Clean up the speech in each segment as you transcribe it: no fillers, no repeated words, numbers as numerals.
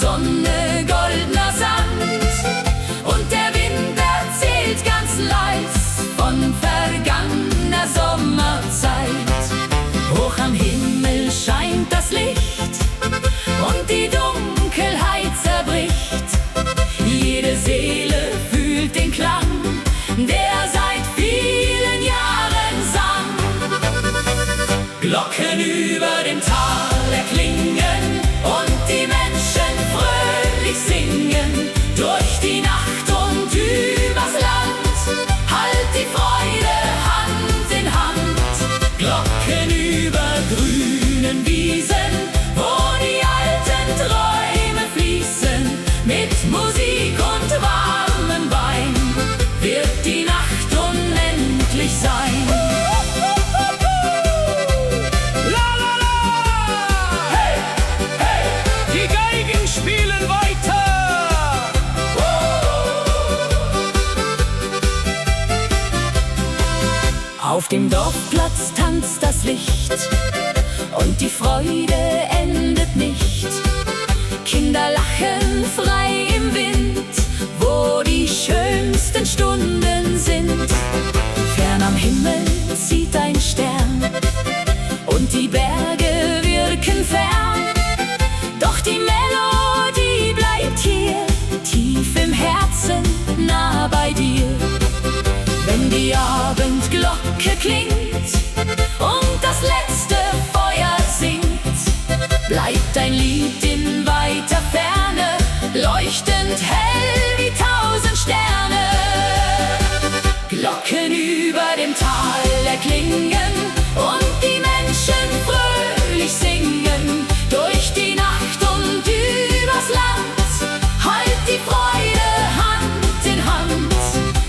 Sonne, goldener Sand und der Wind erzählt ganz leis von vergangener Sommerzeit. Hoch am Himmel scheint das Licht und die Dunkelheit zerbricht. Jede Seele fühlt den Klang, der seit vielen Jahren sang. Glocken über dem Tal erklingen und die Menschen fröhlich singen. Durch die Nacht und übers Land halt die Freude Hand in Hand. Glocken über grünen Wiesen, wo die alten Träume fließen. Mit Musik und warmem Wein wird die Nacht unendlich sein. Auf dem Dorfplatz tanzt das Licht und die Freude endet nicht. Kinder lachen frei im Wind, wo die schönsten Stunden sind. Fern am Himmel zieht ein Stern und die Berge wirken fern. Doch die Melodie bleibt hier, tief im Herzen, nah bei dir. Wenn die Abendglocke klingt und das letzte Feuer singt, bleibt ein Lied in weiter Ferne, leuchtend hell wie 1000 Sterne. Glocken über dem Tal erklingen und die Menschen fröhlich singen. Durch die Nacht und übers Land halt die Freude Hand in Hand.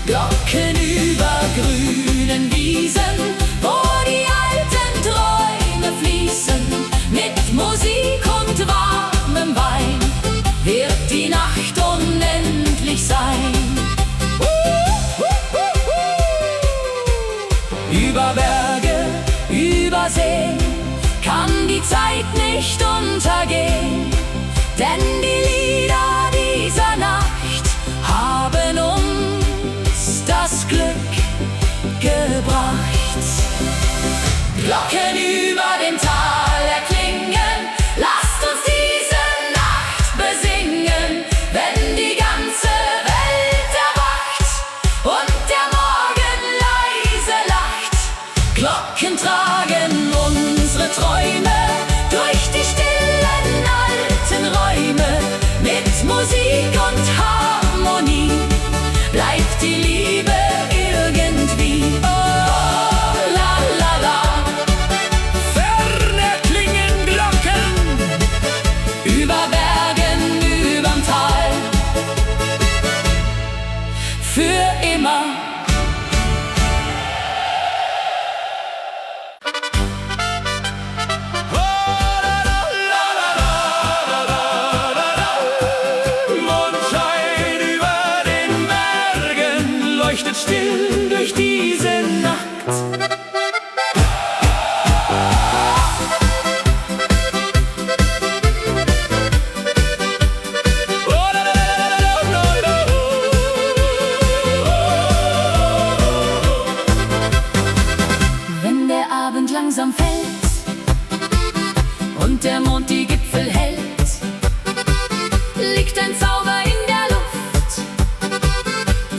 Glocken über grünen Wiesen, wo die alten Träume fließen. Mit Musik und warmem Wein wird die Nacht unendlich sein. Über Berge, über See kann die Zeit nicht untergehen, denn die Lieder dieser Nacht haben uns das Glück gebracht. Glocken über dem Tal erklingen, lasst uns diese Nacht besingen. Wenn die ganze Welt erwacht und der Morgen leise lacht, Glocken tragen unsere Träume durch die stillen alten Räume. Mit Musik und Harmonie bleibt die Liebe irgendwie. Oh, la la la. Ferne klingen Glocken Über Bergen, überm Tal, für immer. Mondschein über den Bergen leuchtet still durch diese Nacht. Wenn der Abend langsam fällt und der Mond die Gipfel hält, liegt ein Zauber in der Luft,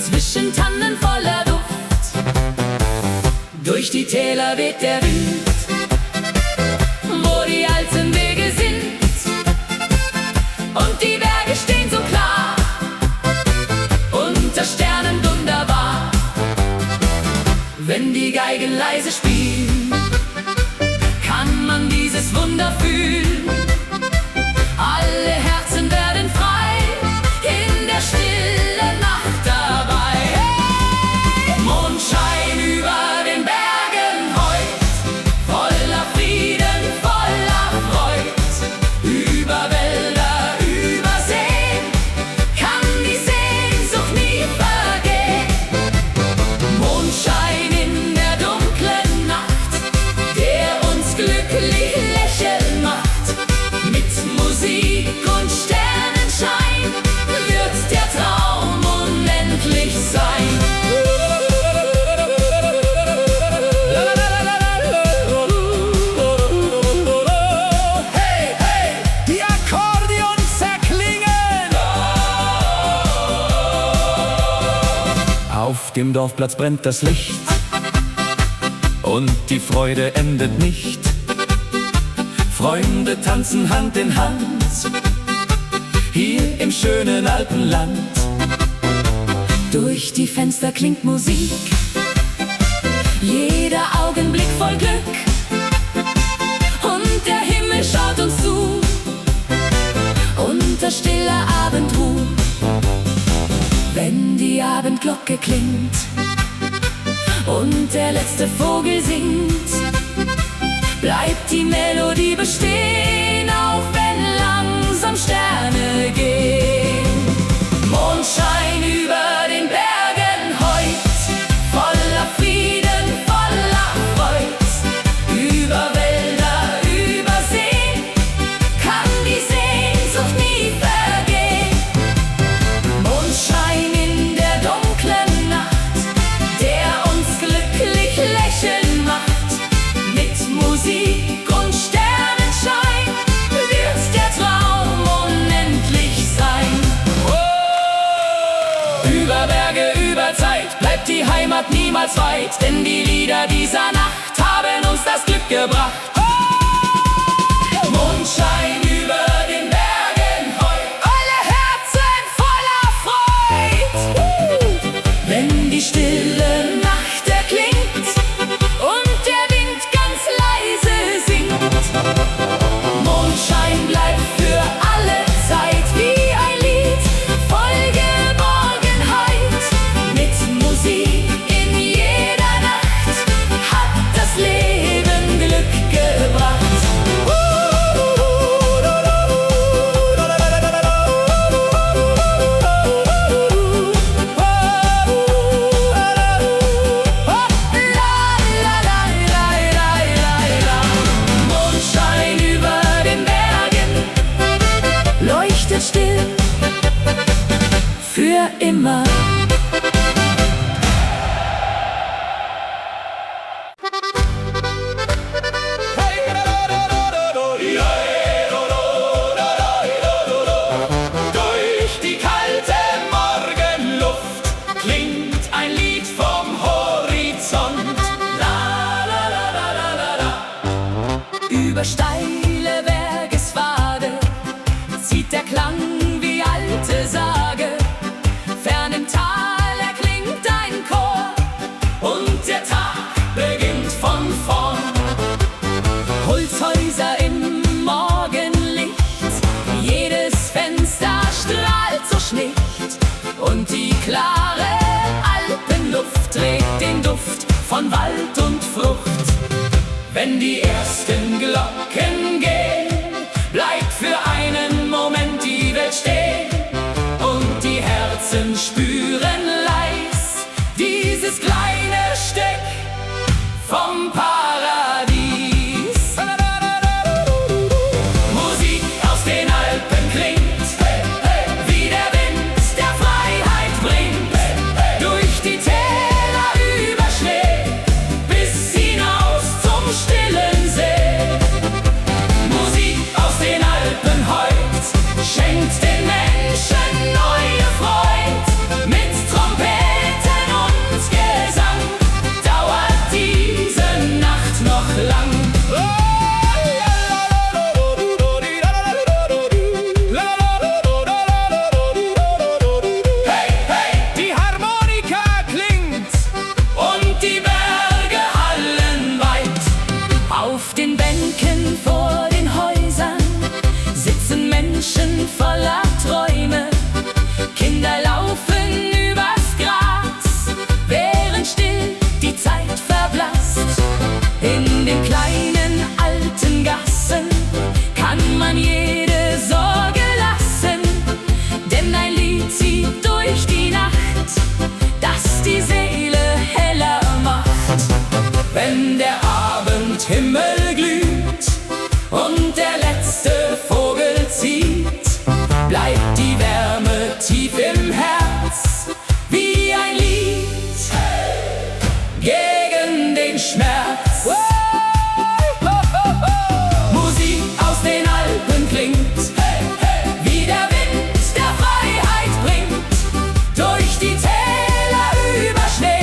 zwischen Tannen voller Duft. Durch die Täler weht der Wind, wo die alten Wege sind, und die Berge stehen so klar, unter Sternen wunderbar. Wenn die Geigen leise spielen, kann man dieses Wunder fühlen. Alle Herzen werden frei, in der stillen Nacht dabei. Hey! Mondschein über den Bergen heut, voller Frieden, voller Freud. Über Wälder, über Seen kann die Sehnsucht nie vergehen. Mondschein in der dunklen Nacht, der uns glücklich lächeln macht. dem Dorfplatz brennt das Licht und die Freude endet nicht. Freunde tanzen Hand in Hand, hier im schönen Alpenland. Durch die Fenster klingt Musik, jeder Augenblick voll Glück, und der Himmel schaut uns zu, unter stiller Abendruh. Wenn die Abendglocke klingt und der letzte Vogel singt, bleibt die Melodie bestehen, auch wenn langsam Sterne gehen. Mondschein über den Bergen heut, voller Frieden, voller Freud. Über Wälder, über Seen kann die Sehnsucht nie vergehen. Mondschein in der dunklen Nacht, der uns glücklich lächeln macht. Mit Musik und Sternenschein wird der Traum unendlich sein. Über Berge, über Zeit bleibt die Heimat niemals weit, denn die Lieder dieser Nacht haben uns das Glück gebracht. Mondschein über den Bergen heut, alle Herzen voller Freud. Wenn die stille Nacht erklingt und der Wind ganz leise singt, Mondschein bleibt für alle Zeit wie ein Lied voll Geborgenheit. Mit Musik in jeder Nacht hat das Leben Glück gebracht. Mondschein über den Bergen leuchtet still für immer. Durch die kalte Morgenluft klingt ein Lied vom Horizont. La la la la la la la. Über steile Bergespfade zieht der Klang wie alte Sage. Fern im Tal erklingt ein Chor Und der Tag beginnt von vorn. Holzhäuser im Morgenlicht, jedes Fenster strahlt so schlicht, und die klare Alpenluft trägt den Duft von Wald und Frucht. Wenn die ersten Glocken gehen, bleibt für einen Moment die Welt stehen und die Herzen spüren leis dieses kleine Stück vom Paradies. Musik aus den Alpen klingt, wie der Wind der Freiheit bringt, durch die Täler über Schnee bis hinaus zum stillen See. Musik aus den Alpen heut schenkt den Menschen neue Freud. Mit Trompeten und Gesang dauert diese Nacht noch lang. Hey, hey, die Harmonika klingt und die Berge hallen weit. Auf den Bänken vor den Häusern sitzen Menschen voller Träume. Kinder laufen übers Gras, während still die Zeit verblasst. In den kleinen alten Gassen kann man jede Sorge lassen, denn ein Lied zieht durch die Nacht, das die Seele heller macht. Wenn der Abendhimmel glüht und der letzte Vogel zieht, bleibt die Wärme tief im Herz wie ein Lied gegen den Schmerz. Musik aus den Alpen klingt, wie der Wind der Freiheit bringt, durch die Täler über Schnee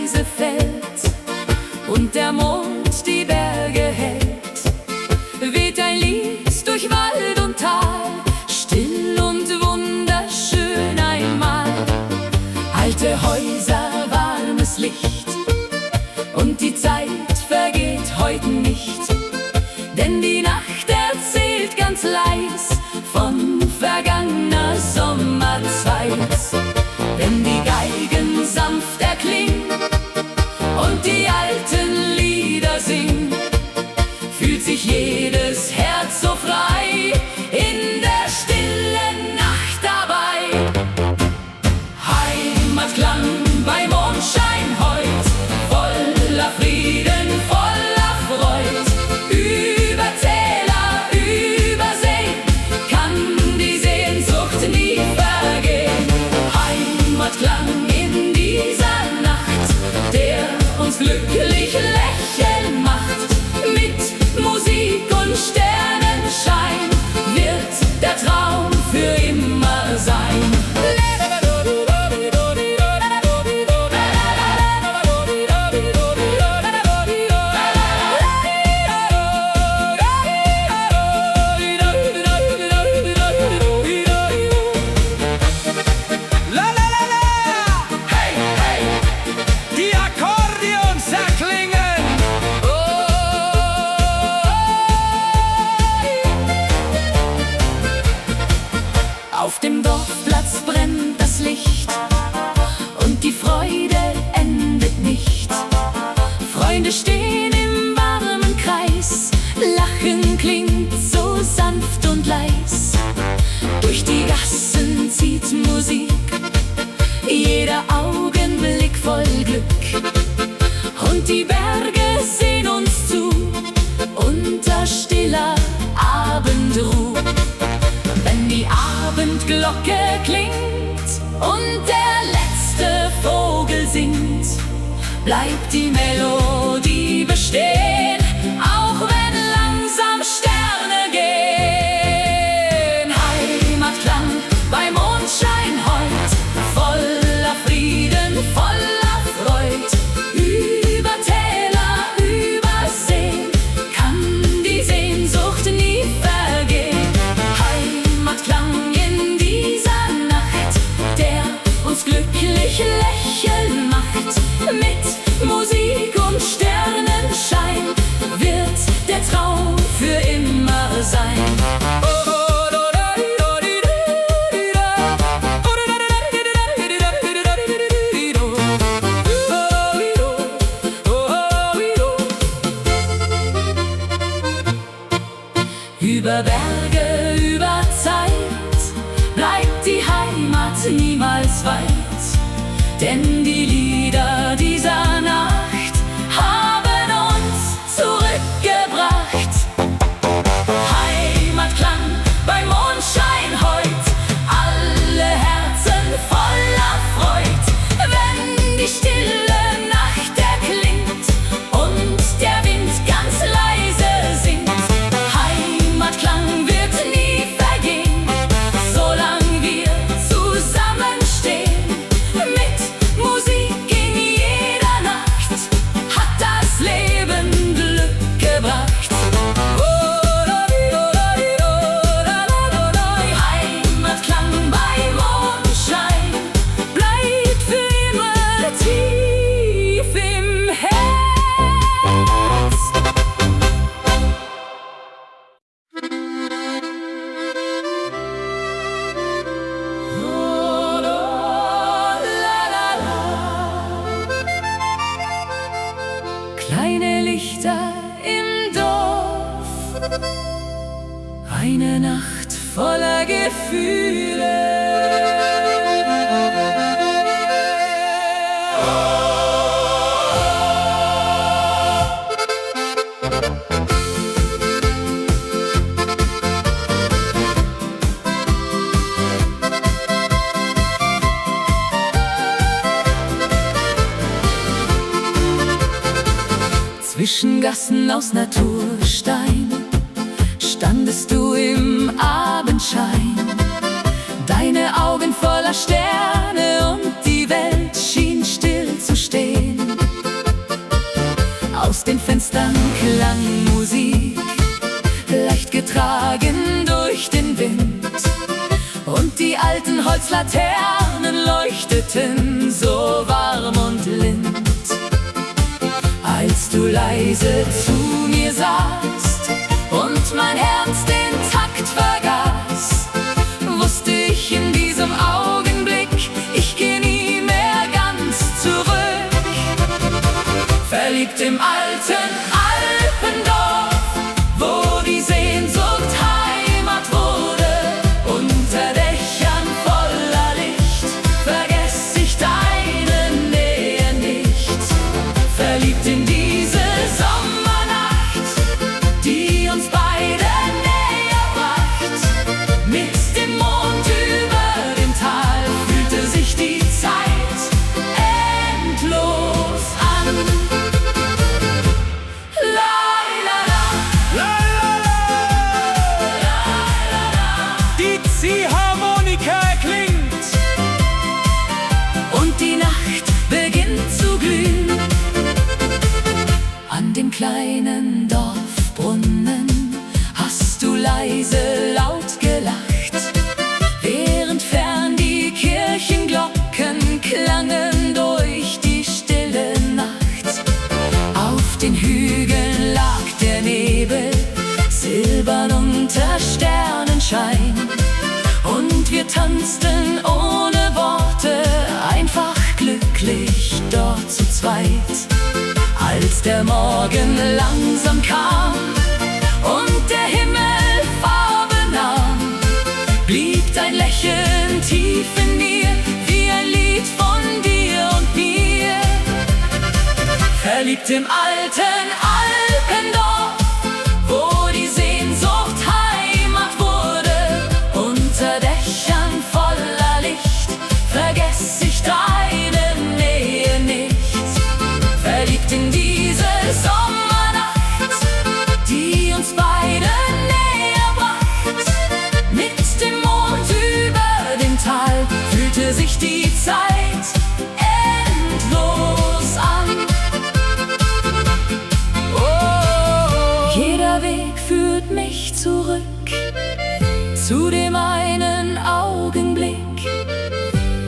leise fällt und der Mond die Berge hält, weht ein Lied durch Wald und Tal, still und wunderschön einmal. Alte Häuser, warmes Licht, und die Zeit vergeht heute nicht, denn die Nacht erzählt ganz leis von vergangener Sommerzeit. Wenn die Geigen sanft erklingen und die alten Lieder singen, fühlt sich jedes Herz so frei in der stillen Nacht dabei. Heimatklang bei Mondschein heut, voller Frieden, voller Freud. Über Täler, über Seen kann die Sehnsucht nie vergehen. Heimatklang in dieser Nacht, der uns glücklich lächeln macht. Mit Musik und Sternenschein wird der Traum für immer sein. Auf dem Dorfplatz brennt das Licht und die Freude endet nicht. Freunde stehen im warmen Kreis, Lachen klingt so sanft und leis. Durch die Gassen zieht Musik, jeder Augenblick voll Glück. Und die Berge sehen uns zu, unter stiller Abendruh. Wenn die Abendglocke klingt und der letzte Vogel singt, bleibt die Melodie bestehen, auch wenn langsam Sterne gehen. Heimatklang bei Mondschein heut, voller Frieden, voller Freud. Über Täler, über Seen kann die Sehnsucht nie vergehen. Heimatklang in dieser Nacht, der uns glücklich lächeln macht. Mit Musik und Sternenschein wird der Traum für immer sein. Über Berge, über Zeit bleibt die Heimat niemals weit, denn die Lieder dieser Nacht haben uns zurückgebracht. Heimatklang bei Mondschein heut, alle Herzen voller Freud. Wenn die stille Nacht erklingt und der Wind ganz leise singt, Heimatklang wird nie vergehen, solang wir zusammenstehen. Mit Musik in jeder Nacht hat das Leben Glück gebracht. Heimatklang bei Mondschein bleibt für immer tief im Herz. Kleine Lichter im Dorf, eine Nacht voller Gefühle. Zwischen Gassen aus Naturstein standest du im Abendschein, deine Augen voller Sterne und die Welt schien still zu stehen. Fenstern klang Musik, leicht getragen durch den Wind. Und die alten Holzlaternen leuchteten so warm und lind. Als du leise zu mir sahst und mein Herz den Takt vergaß, wusste ich in diesem Augenblick, ich geh nie mehr ganz zurück. Verliebt im alten Alpendorf, wo die Sehnsucht Heimat wurde, unter Dächern voller Licht, vergess ich deine Nähe nicht. Verliebt in diese Sommernacht, die uns beide näher bracht. Mit dem Mond über dem Tal fühlte sich die Zeit endlos an. Die Ziehharmonika erklingt Und die Nacht beginnt zu glühen. An dem kleinen Dorfbrunnen hast du leise laut gelacht, während fern die Kirchenglocken klangen durch die stille Nacht. Auf den Hügeln lag der Nebel, silbern unter Sternenschein, und wir tanzten ohne Worte, einfach glücklich dort zu zweit. Als der Morgen langsam kam und der Himmel Farbe nahm, blieb dein Lächeln tief in mir, wie ein Lied von dir und mir. Verliebt im alten Alpendorf, wo die Sehnsucht Heimat wurde, unter Dächern voller Licht, vergess ich deine Nähe nicht. Verliebt in diese Sommernacht, die uns beide näher bracht. Mit dem Mond über dem Tal fühlte sich die Zeit endlos an. Oh, jeder Weg führt mich zurück zu dem einen Augenblick,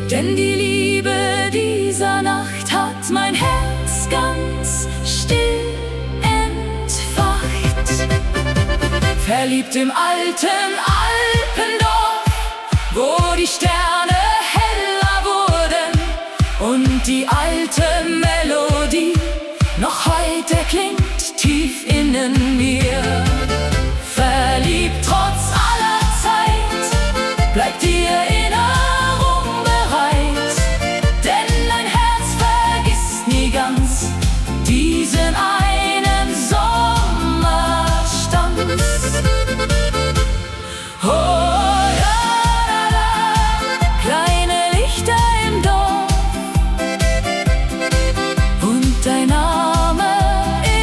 denn die Liebe dieser Nacht hat mein Herz ganz still entfacht. Verliebt im alten Alpendorf, wo die Sterne heller wurden und die alte Melodie noch heute klingt tief innen mir. Verliebt trotz aller Zeit, bleibt die Erinnerung bereit, denn ein Herz vergisst nie ganz diesen einen Sommerstanz. Oh, la, la, la, kleine Lichter im Dorf und dein Name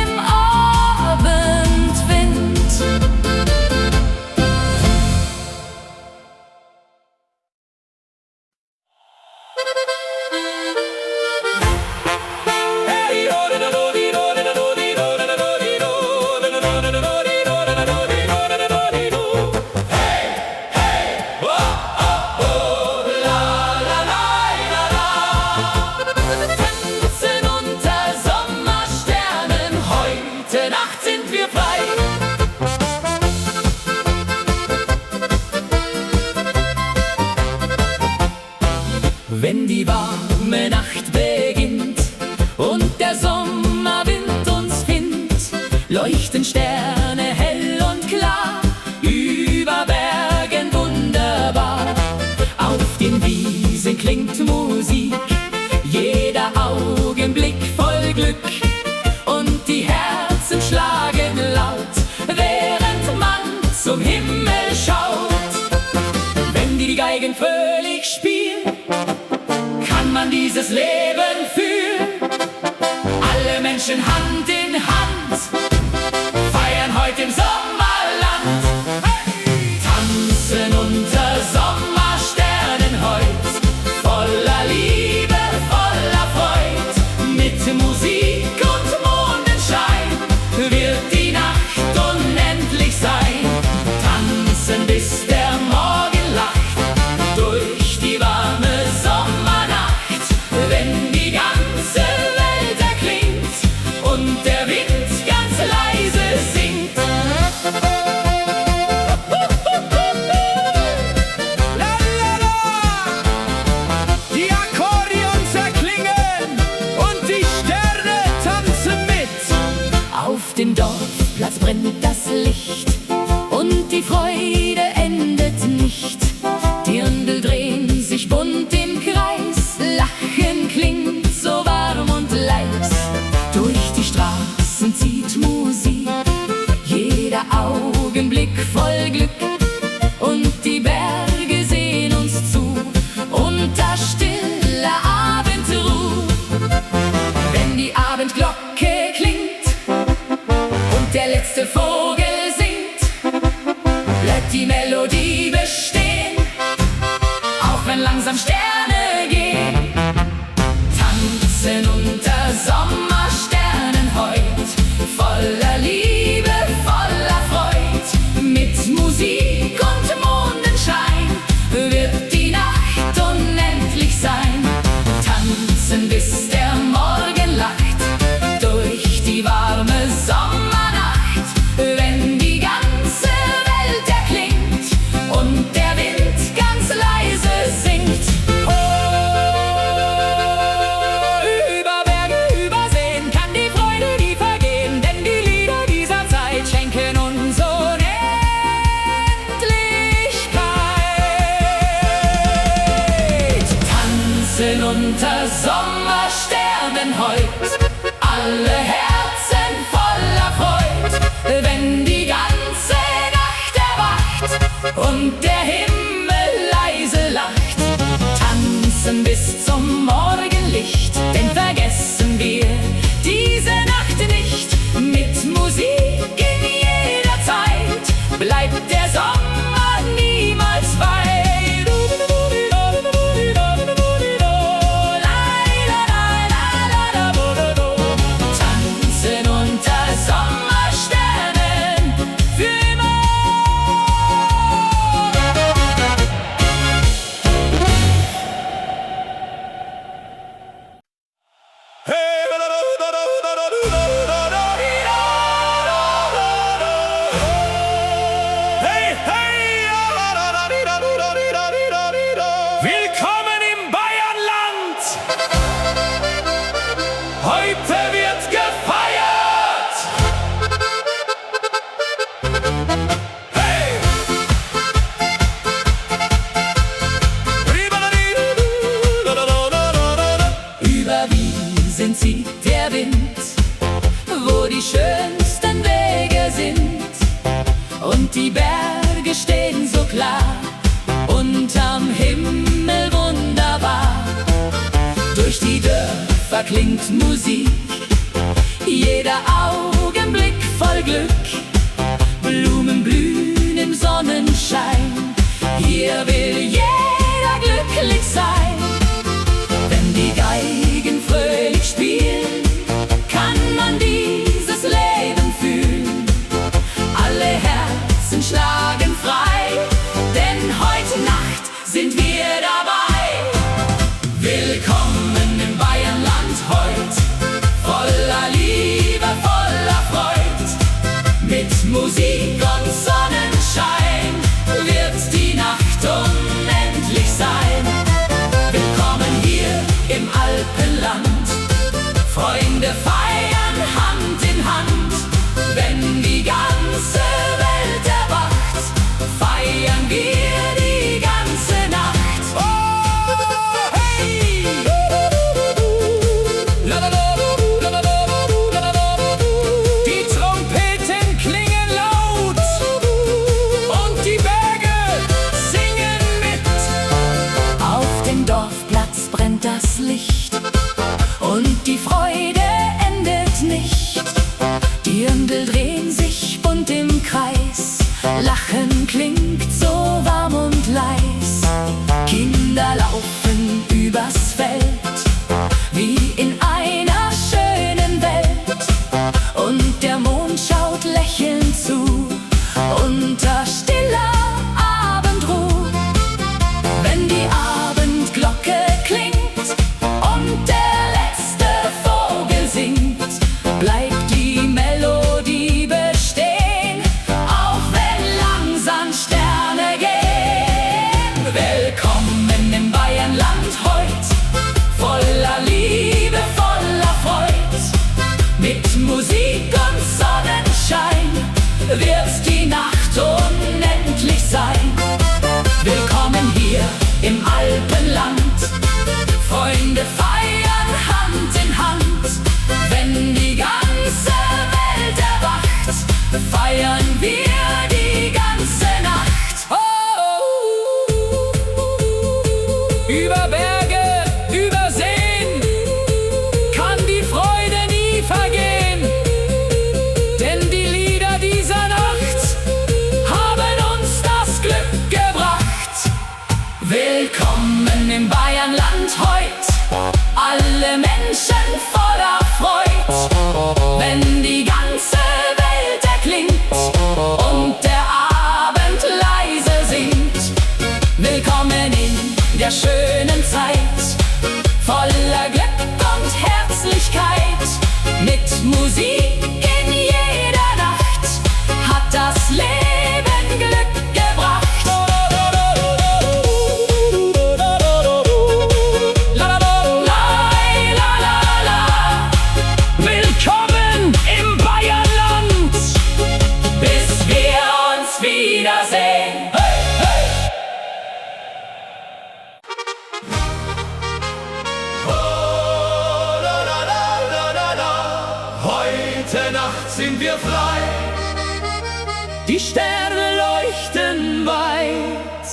im Abendwind. Tanzen unter Sommersternen, heute Nacht sind wir frei. Wenn die warme Nacht beginnt und der Sommerwind uns findet, leuchten Sterne hell und klar, über Bergen wunderbar. Auf den Wiesen klingt Musik, jeder Augenblick voll Glück, und die Herzen schlagen laut, während man zum Himmel schaut. Wenn die Geigen fröhlich spielen, kann man dieses Leben fühlen. Alle Menschen Hand in Hand feiern heute im Sommerland. Tanzen unter Sommersternen heut, voller Liebe, voller Freud, mit Musik und Mondenschein tanzen unter Sommersternen heut, voller Liebe, voller Freud. Mit Musik und Mondenschein wird die Nacht unendlich sein. Tanzen bis der Morgen lacht, durch die warme Sommernacht, wenn die ganze Welt erklingt und der Wind ganz leise singt. Oh, über Berge, über Seen kann die Freude nie vergehen, denn die Lieder dieser Zeit schenken uns Unendlichkeit. Tanzen unter Sommersternen heut, alle Herzen voller Freud, wenn die ganze Nacht erwacht und der Himmel leise lacht. Tanzen bis zum Morgenlicht, denn vergessen wir diese Nacht nicht. Mit Musik in jeder Zeit bleibt der Sommer niemals frei. Tanzen unter Sommersternen für immer. Willkommen im Bayernland! Heute wird gefeiert! Hey! Über Wiesen zieht der Wind, wo die schönsten Wege sind, und die Berge stehen so klar, unterm Himmel wunderbar. Durch die Dörfer klingt Musik, jeder Augenblick voll Glück. Blumen blühen im Sonnenschein, hier will jeder glücklich sein. Wenn die Geigen fröhlich spielen, kann man dieses Leben fühlen. Alle Herzen schlagen frei, denn heute Nacht sind wir dabei. Willkommen im Bayernland heut, voller Liebe, voller Freud. Mit Musik und Sonnenschein wird die Nacht unendlich sein. Willkommen hier im Alpenland, Freunde feiern Hand in Hand. Wenn die ganze Welt erwacht, feiern wir die ganze Nacht. Oh, hey! Die Trompeten klingen laut und die Berge singen mit. Auf dem Dorfplatz brennt das Licht und die Freude endet Menschen voller Freud, wenn die ganze Welt erklingt und der Abend leise singt. Willkommen in der schönen Zeit, voller Glück und Herzlichkeit. Mit Musik in jeder Nacht hat das Leben Glück gebracht. Willkommen im Bayerland, Bis wir uns wiedersehen. hey, hey. Oh, la, la, la, la, la, la. Heute Nacht sind wir frei, Die Sterne leuchten weit.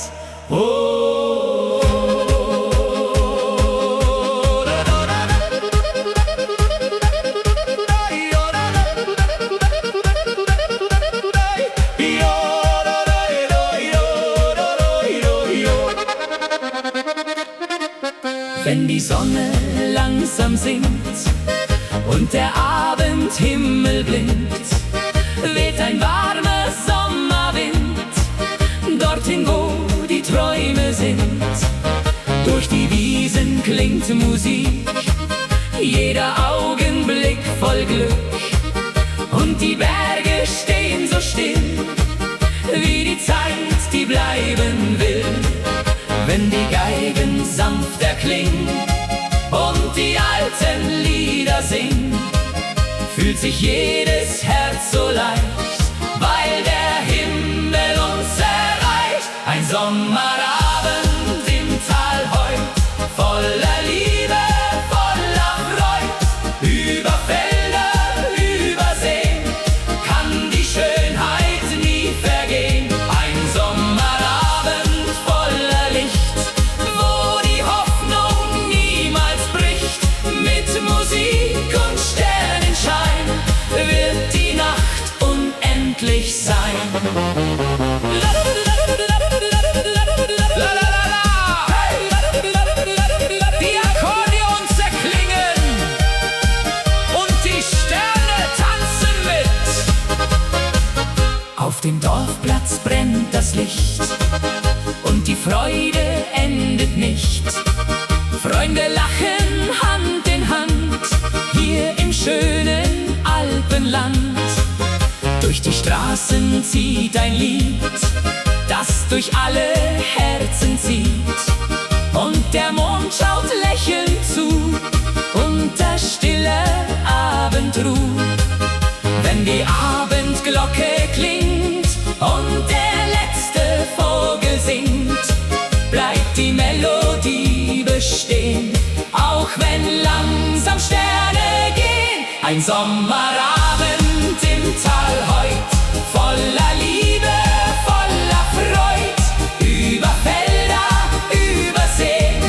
Oh, la, la, la, la. Yo, la, la, yo, la, la, yo. wenn die Sonne langsam sinkt und der Abendhimmel blinkt, weht ein warmer Sommerwind dorthin, wo die Träume sind. Durch die Wiesen klingt Musik, jeder Augenblick voll Glück, und die Berge stehen so still, wie die Zeit, die bleiben will. Wenn die Geigen sanft erklingen und die alten Lieder singen, fühlt sich jedes Herz so leicht, weil der Himmel uns erreicht. Ein Sommerabend im Tal heut, voller Liebe, voller Freud. Über Felder, über Seen kann die Schönheit nie vergehen. Ein Sommerabend voller Licht, wo die Hoffnung niemals bricht. Mit Musik und Sternenschein wird die Nacht unendlich sein. La, la, la, la. Hey. Die Akkordeons erklingen und die Sterne tanzen mit. Auf dem Dorfplatz brennt das Licht und die Freude endet nicht. Freunde lachen Hand in Hand, hier im schönen Alpenland. Durch die Straßen zieht ein Lied, das durch alle Herzen zieht. Und der Mond schaut lächelnd zu, unter stiller Abendruh. Wenn die Abendglocke klingt und der letzte Vogel singt, bleibt die Melodie bestehen, auch wenn langsam Sterne gehen. Ein Sommerabend im Tal heut, voller Liebe, voller Freud. Über Felder, über Seen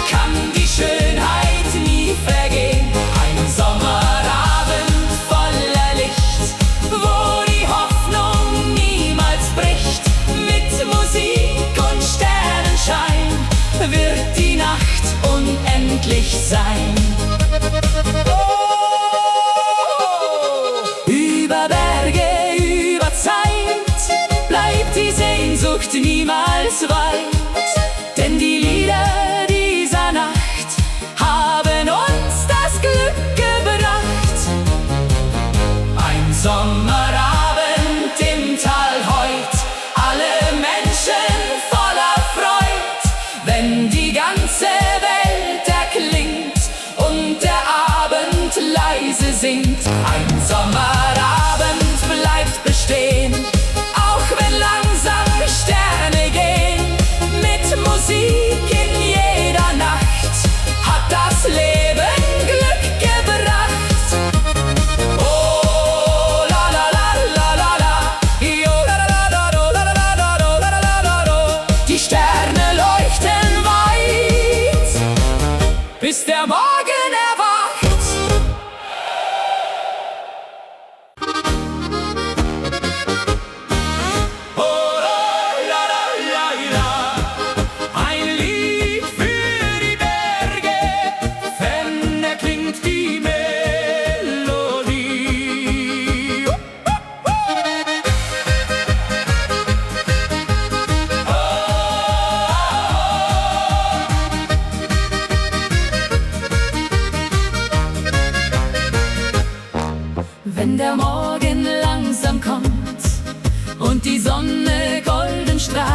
kann die Schönheit nie vergehen. Ein Sommerabend voller Licht, wo die Hoffnung niemals bricht. Mit Musik und Sternenschein wird die Nacht unendlich sein. Über Berge, über Zeit bleibt die Sehnsucht niemals weit, denn die Lieder dieser Nacht haben uns das Glück gebracht. Ein Sommerabend im Tal heut, alle Menschen voller Freud, wenn die ganze Welt erklingt und der Abend leise singt. Ein Sommerabend bleibt bestehen, auch wenn langsam Sterne gehen. Mit Musik in jeder Nacht hat das Leben Glück gebracht. Oh, la la la la la la, yo, la la la la la la la la la la la la. Die Sterne leuchten weit, bis der Morgen erwacht. die Melodie. Wenn der Morgen langsam kommt und die Sonne golden strahlt,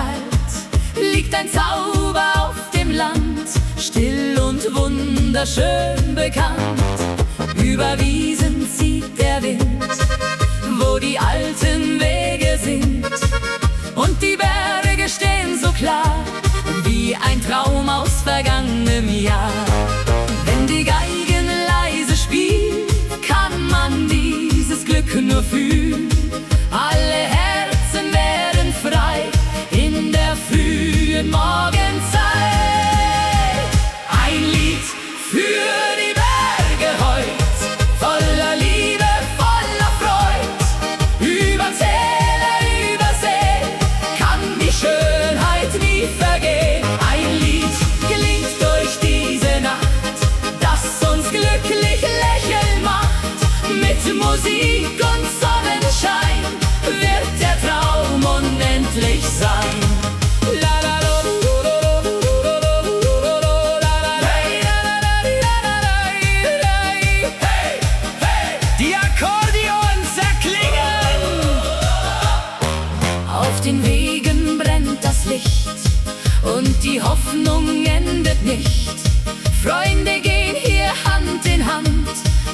liegt ein Zauber auf dem Land, still und wunderschön bekannt. Über Wiesen zieht der Wind, wo die alten Wege sind, und die Berge stehen so klar, wie ein Traum aus vergangenem Jahr. Wenn die Geigen leise spielt, kann man dieses Glück nur fühlen. Alle Herzen werden frei in der frühen Morgenzeit. Ein Lied für die Berge heut, voller Liebe, voller Freud. Über Täler, über See kann die Schönheit nie vergehen. Ein Lied klingt durch diese Nacht, das uns glücklich lächeln macht. Mit Musik und Sonnenschein wird der Traum unendlich sein. Die Akkordeons erklingen. Auf den Wegen brennt das Licht und die Hoffnung endet nicht. Freunde gehen hier Hand in Hand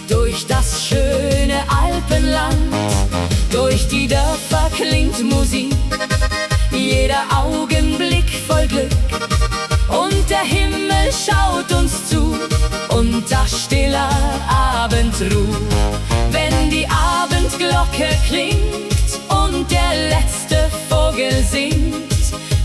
durch das schöne Alpenland. Durch die Dörfer klingt Musik, jeder Augenblick voll Glück. Und der Himmel schaut uns zu unter stiller Abendruh. Wenn die Abendglocke klingt und der letzte Vogel singt,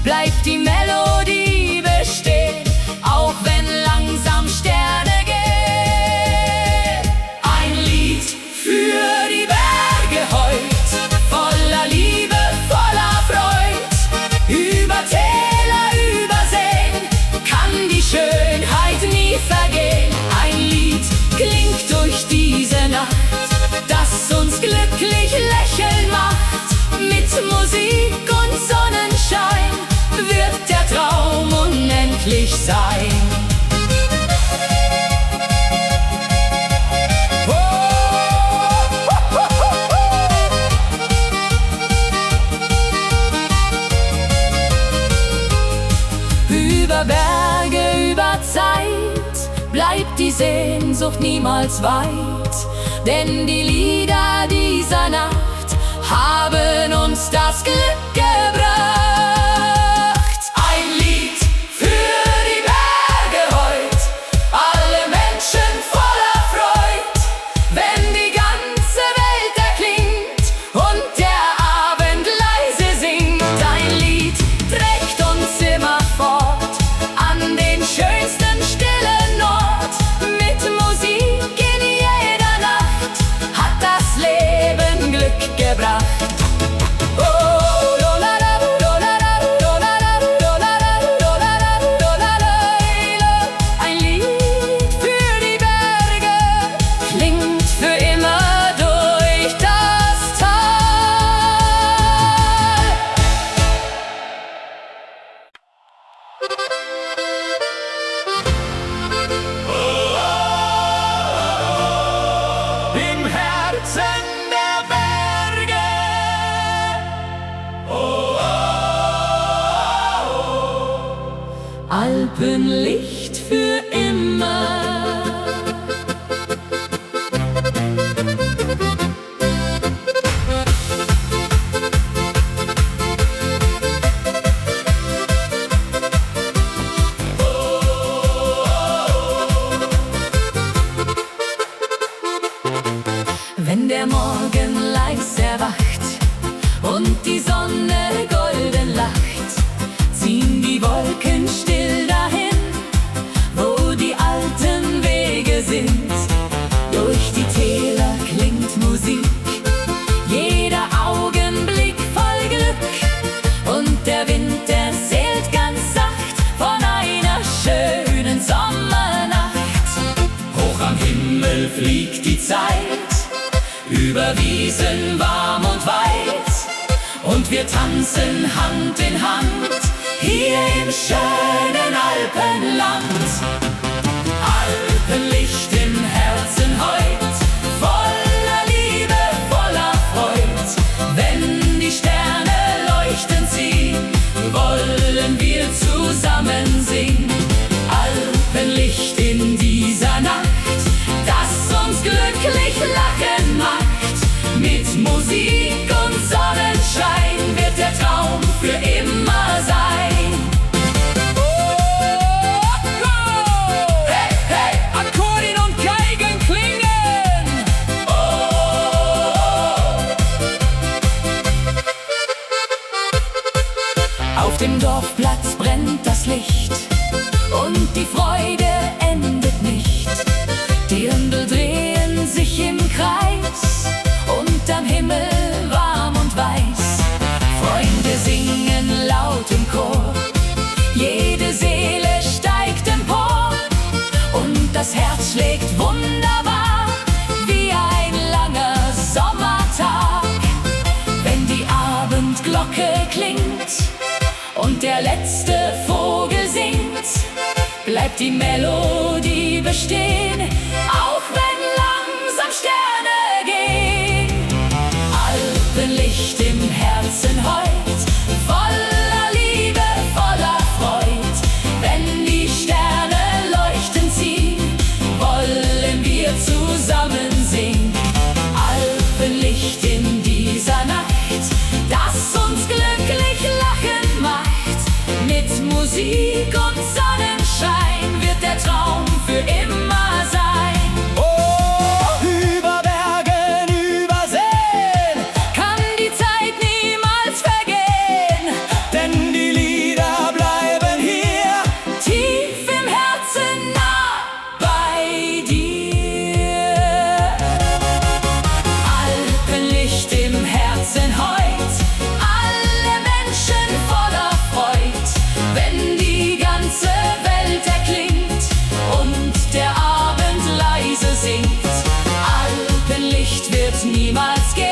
bleibt die Melodie bestehen, auch wenn langsam Sterne gehen. Ein Lied für die Berge heut, voller Liebe, voller Freud. Über Täler, über Seen kann die Schönheit nie vergehen. Ein Lied klingt durch diese Nacht, das uns glücklich lächeln macht. Mit Musik und Sonnenschein wird der Traum unendlich sein. Über Berge, über Zeit bleibt die Sehnsucht niemals weit, denn die Lieder dieser Nacht haben uns das Glück gebracht. Ein Lied für die Berge heut, alle Menschen voller Freud. Wenn die ganze Welt erklingt und der Abend leise singt, ein Lied trägt uns immer fort an den schönsten stillen Ort. Mit Musik in jeder Nacht hat das Leben Glück gebracht. Ein Lied für die Berge klingt für immer durch das Tal. Im Herzen der Berge. Alpenlicht für immer. Wenn der Morgen leis erwacht und die Sonne golden lacht, ziehen die Wolken still dahin, wo die alten Wege sind. Durch die Täler klingt Musik, jeder Augenblick voll Glück, und der Wind erzählt ganz sacht von einer schönen Sommernacht. Hoch am Himmel fliegt die Zeit, über Wiesen warm und weit, und wir tanzen Hand in Hand, hier im schönen Alpenland. Alpenlicht im Herzen heut, voller Liebe, voller Freud. Wenn die Sterne leuchten sie, wollen wir zusammen singen. Alpenlicht in dieser Nacht, das uns glücklich lachen macht. Mit Musik und Sonnenschein wird der Traum für immer sein. Hey, hey, Akkordeon und Geigen klingen. Auf dem Dorfplatz brennt das Licht und die Freude endet nicht. Die Ründel drehen sich im Kreis und am Himmel warm und weiß. Freunde singen laut im Chor, jede Seele steigt empor und das Herz schlägt wunderbar wie ein langer Sommertag. Wenn die Abendglocke klingt und der letzte Vogel singt, bleibt die Melodie bestehen, auch wenn langsam Sterne gehen. Alpenlicht im Herzen heut, voller Liebe, voller Freud. Wenn die Sterne leuchten sie, wollen wir zusammen singen. Alpenlicht in dieser Nacht, das uns glücklich lachen macht. Mit Musik und Sonnenschein wird der Traum für immer sein. Oh, über Bergen, über Seen Kann die Zeit niemals vergehen, denn die Lieder bleiben hier. tief im Herzen nah bei dir. Alpenlicht im Herzen heut, alle Menschen voller Freud. Wenn die ganze Welt erklingt und der Abend leise singt, Alpenlicht wird niemals gehen.